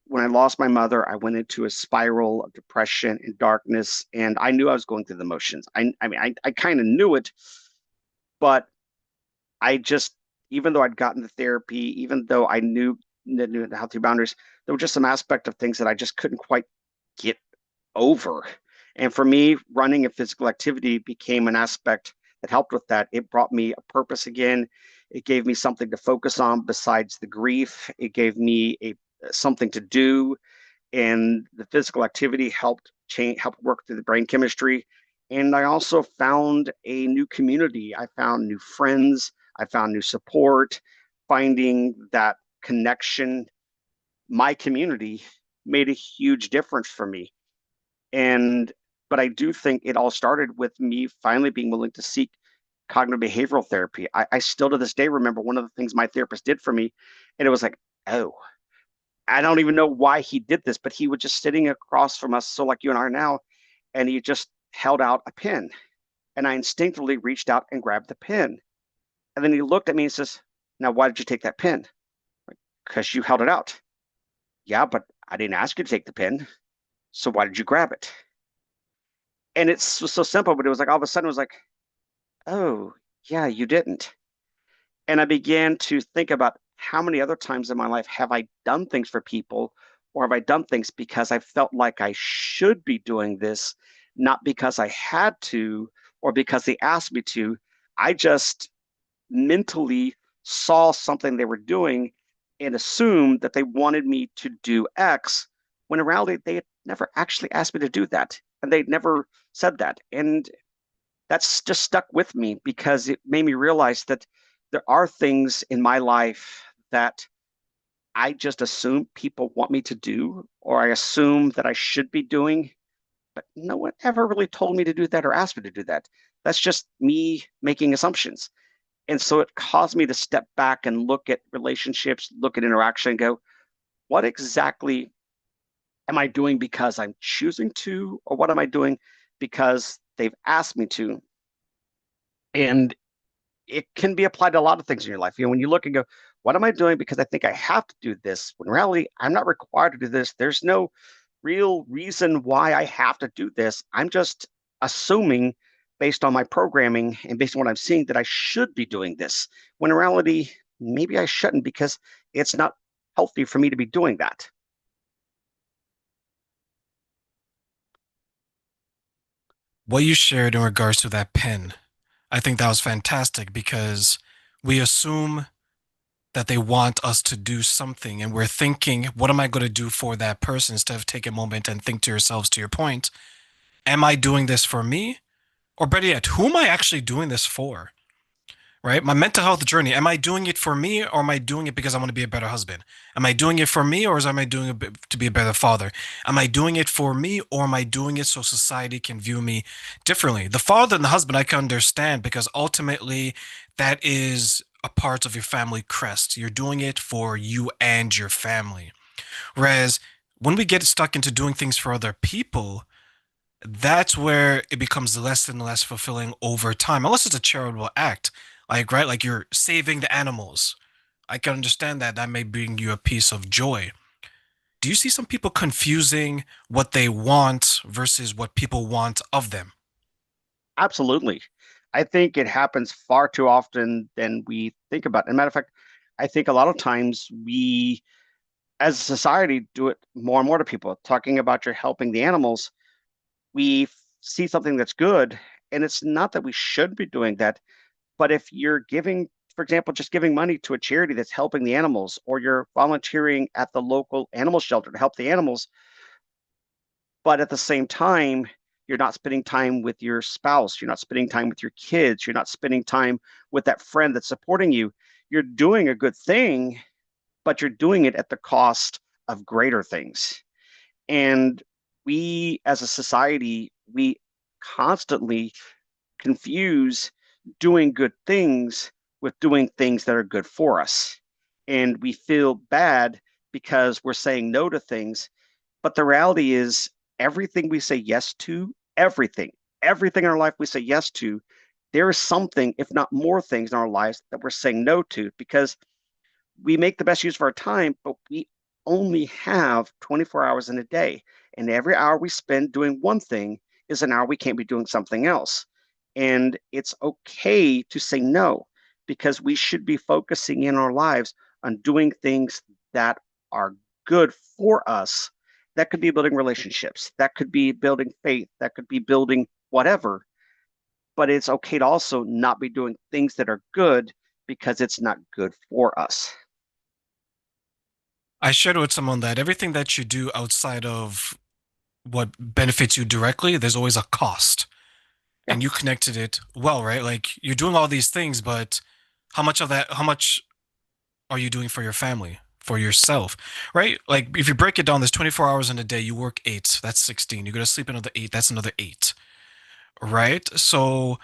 when I lost my mother, I went into a spiral of depression and darkness, and I knew I was going through the motions. I mean, I kind of knew it, but I just, even though I'd gotten the therapy, even though I knew the healthy boundaries, there were just some aspect of things that I just couldn't quite get over. And for me, running and physical activity became an aspect that helped with that. It brought me a purpose again. It gave me something to focus on besides the grief. It gave me a something to do, and the physical activity helped work through the brain chemistry. And I also found a new community. I found new friends. I found new support. Finding that connection, my community made a huge difference for me. And but I do think it all started with me finally being willing to seek cognitive behavioral therapy. I still to this day remember one of the things my therapist did for me, and it was like, oh, I don't even know why he did this, but he was just sitting across from us, so like you and I are now, and he just held out a pen, and I instinctively reached out and grabbed the pen, and then he looked at me and says, "Now, why did you take that pen?" Like, because you held it out. Yeah, but I didn't ask you to take the pen, so why did you grab it? And it's so simple, but it was like all of a sudden it was like, oh, yeah, you didn't. And I began to think about how many other times in my life have I done things for people, or have I done things because I felt like I should be doing this, not because I had to or because they asked me to. I just mentally saw something they were doing and assumed that they wanted me to do X, when in reality, they had never actually asked me to do that. And they'd never said that. And that's just stuck with me because it made me realize that there are things in my life that I just assume people want me to do, or I assume that I should be doing, but no one ever really told me to do that or asked me to do that. That's just me making assumptions. And so it caused me to step back and look at relationships, look at interaction, and go, what exactly am I doing because I'm choosing to, or what am I doing because they've asked me to? And it can be applied to a lot of things in your life. You know, when you look and go, what am I doing because I think I have to do this? When in reality, I'm not required to do this. There's no real reason why I have to do this. I'm just assuming based on my programming and based on what I'm seeing that I should be doing this. When in reality, maybe I shouldn't because it's not healthy for me to be doing that. What you shared in regards to that pen, I think that was fantastic because we assume that they want us to do something and we're thinking, what am I going to do for that person instead of take a moment and think to yourselves, to your point, am I doing this for me? Or better yet, who am I actually doing this for? right? My mental health journey. Am I doing it for me or am I doing it because I want to be a better husband? Am I doing it for me or am I doing it to be a better father? Am I doing it for me or am I doing it so society can view me differently? The father and the husband I can understand because ultimately that is a part of your family crest. You're doing it for you and your family. Whereas when we get stuck into doing things for other people, that's where it becomes less and less fulfilling over time, unless it's a charitable act, like right, like you're saving the animals. I can understand that that may bring you a piece of joy. Do you see some people confusing what they want versus what people want of them? Absolutely. I think it happens far too often than we think about. As a matter of fact, I think a lot of times we, as a society, do it more and more to people. Talking about you're helping the animals, we see something that's good, and it's not that we should be doing that, but if you're giving, for example, just giving money to a charity that's helping the animals, or you're volunteering at the local animal shelter to help the animals, but at the same time, you're not spending time with your spouse, you're not spending time with your kids, you're not spending time with that friend that's supporting you. You're doing a good thing, but you're doing it at the cost of greater things. And we as a society, we constantly confuse doing good things with doing things that are good for us. And we feel bad because we're saying no to things. But the reality is, everything we say yes to, everything in our life we say yes to, there is something, if not more things in our lives that we're saying no to because we make the best use of our time, but we only have 24 hours in a day. And every hour we spend doing one thing is an hour we can't be doing something else. And it's okay to say no because we should be focusing in our lives on doing things that are good for us. That could be building relationships, that could be building faith, that could be building whatever. But it's okay to also not be doing things that are good because it's not good for us. I shared with someone that everything that you do outside of what benefits you directly, there's always a cost. Yeah, And you connected it well, right? Like you're doing all these things, but how much of that, how much are you doing for your family, for yourself, right? Like if you break it down, there's 24 hours in a day. You work eight, that's 16. You go to sleep another eight, that's another eight, right? So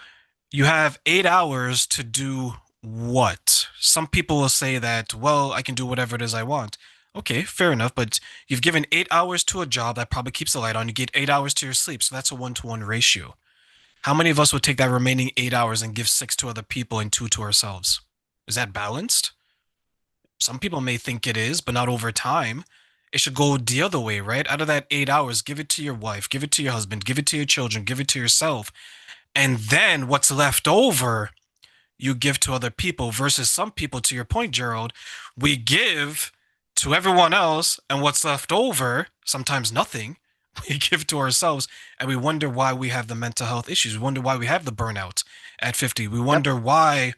you have 8 hours to do what? Some people will say that, well, I can do whatever it is I want. Okay, fair enough, but you've given 8 hours to a job that probably keeps the light on. You get 8 hours to your sleep, so that's a 1-to-1 ratio. How many of us would take that remaining 8 hours and give six to other people and two to ourselves? Is that balanced? Some people may think it is, but not over time. It should go the other way, right? Out of that 8 hours, give it to your wife, give it to your husband, give it to your children, give it to yourself. And then what's left over, you give to other people versus some people, to your point, Gerald, we give to everyone else, and what's left over, sometimes nothing, we give to ourselves, and we wonder why we have the mental health issues. We wonder why we have the burnout at 50. We yep, wonder why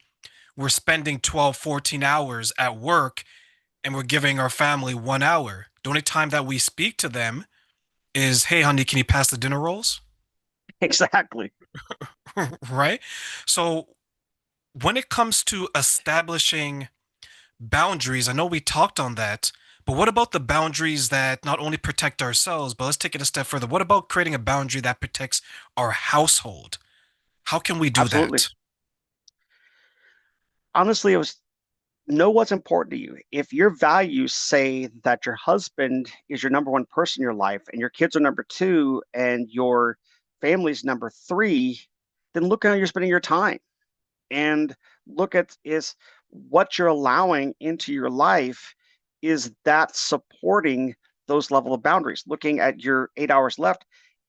we're spending 12, 14 hours at work and we're giving our family 1 hour. The only time that we speak to them is, hey, honey, can you pass the dinner rolls? exactly. Right? So when it comes to establishing boundaries, I know we talked on that, but what about the boundaries that not only protect ourselves, but let's take it a step further. What about creating a boundary that protects our household? How can we do Absolutely. that? Honestly, it was know what's important to you. If your values say that your husband is your number one person in your life and your kids are number two and your family's number three, then look how you're spending your time and look at is what you're allowing into your life, is that supporting those level of boundaries. Looking at your 8 hours left,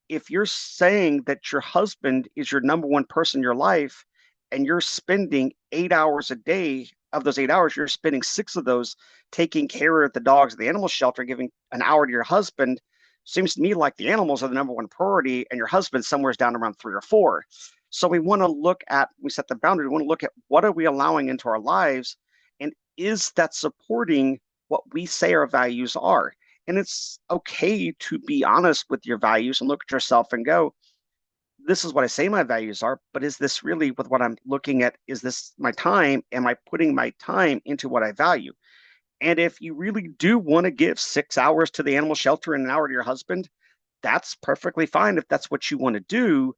if you're saying that your husband is your number one person in your life and you're spending 8 hours a day, of those 8 hours, you're spending six of those taking care of the dogs at the animal shelter, giving an hour to your husband, seems to me like the animals are the number one priority and your husband somewhere's down around three or four. So we want to look at, we set the boundary, we want to look at what are we allowing into our lives and is that supporting what we say our values are? And it's okay to be honest with your values and look at yourself and go, this is what I say my values are, but is this really with what I'm looking at? Is this my time? Am I putting my time into what I value? And if you really do want to give 6 hours to the animal shelter and an hour to your husband, that's perfectly fine if that's what you want to do,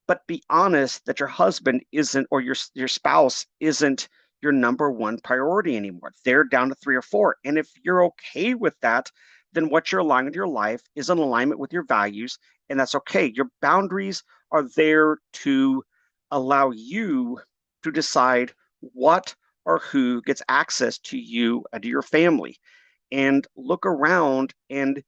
but be honest that your husband isn't, or your spouse isn't your number one priority anymore. They're down to three or four. And if you're okay with that, then what you're aligning with your life is in alignment with your values, and that's okay. Your boundaries are there to allow you to decide what or who gets access to you and to your family. And look around and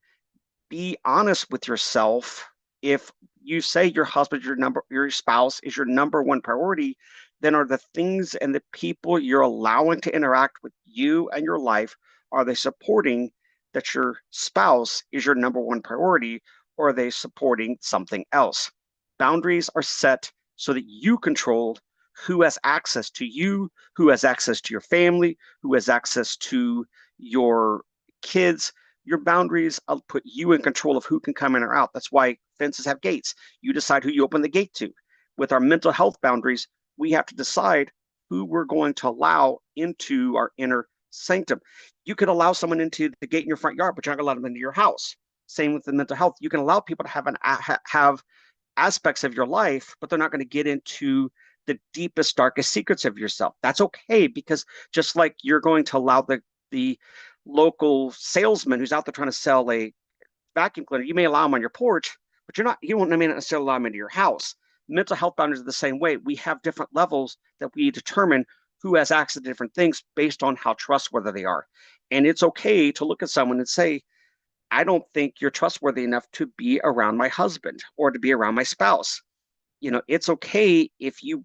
be honest with yourself. If you say your husband, your spouse is your number one priority, then are the things and the people you're allowing to interact with you and your life, are they supporting that your spouse is your number one priority, or are they supporting something else? Boundaries are set so that you control who has access to you, who has access to your family, who has access to your kids. Your boundaries put you in control of who can come in or out. That's why fences have gates. You decide who you open the gate to. With our mental health boundaries, we have to decide who we're going to allow into our inner sanctum. You could allow someone into the gate in your front yard, but you're not going to let them into your house. Same with the mental health. You can allow people to have aspects of your life, but they're not going to get into the deepest, darkest secrets of yourself. That's okay, because just like you're going to allow the local salesman who's out there trying to sell a vacuum cleaner, you may allow him on your porch, but you won't may not necessarily allow him into your house. Mental health boundaries are the same way. We have different levels that we determine who has access to different things based on how trustworthy they are. And it's okay to look at someone and say, I don't think you're trustworthy enough to be around my husband or to be around my spouse. It's okay if you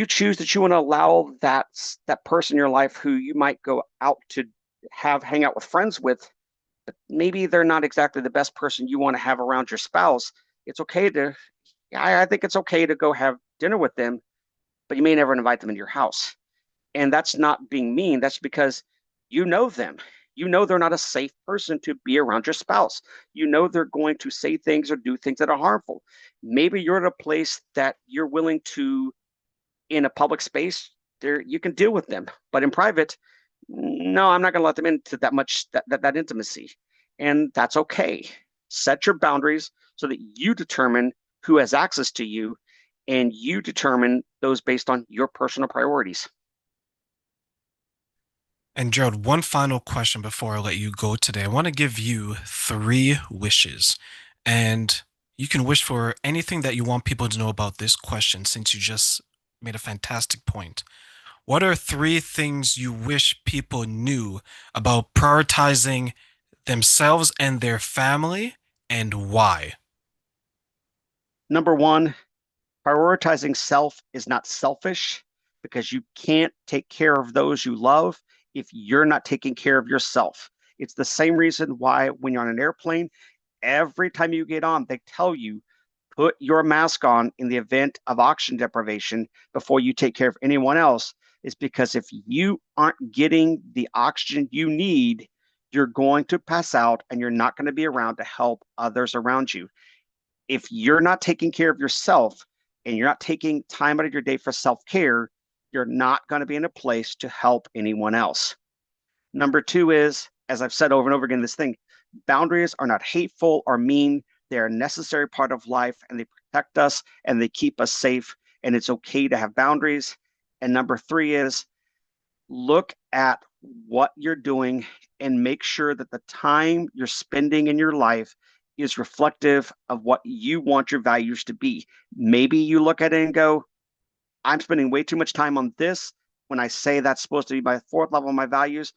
choose that you want to allow that person in your life who you might go out to have hang out with friends with, but maybe they're not exactly the best person you want to have around your spouse. It's okay to, I think it's okay to go have dinner with them, but you may never invite them into your house. And that's not being mean. That's because you know them. You know they're not a safe person to be around your spouse. You know they're going to say things or do things that are harmful. Maybe you're at a place that you're willing to, in a public space, there you can deal with them, but in private, no, I'm not going to let them into that much that intimacy, and that's okay. Set your boundaries so that you determine who has access to you, and you determine those based on your personal priorities. And Gerald, one final question before I let you go today. I want to give you three wishes, and you can wish for anything that you want people to know about this question since you just made a fantastic point. What are three things you wish people knew about prioritizing themselves and their family, and why? Number one, prioritizing self is not selfish, because you can't take care of those you love if you're not taking care of yourself. It's the same reason why when you're on an airplane, every time you get on, they tell you put your mask on in the event of oxygen deprivation before you take care of anyone else. Is because if you aren't getting the oxygen you need, you're going to pass out and you're not going to be around to help others around you. If you're not taking care of yourself and you're not taking time out of your day for self-care, you're not going to be in a place to help anyone else. Number two is, as I've said over and over again, this thing, boundaries are not hateful or mean. They're a necessary part of life, and they protect us and they keep us safe. And it's okay to have boundaries. And number three is, look at what you're doing and make sure that the time you're spending in your life is reflective of what you want your values to be. Maybe you look at it and go, I'm spending way too much time on this when I say that's supposed to be my fourth level of my values.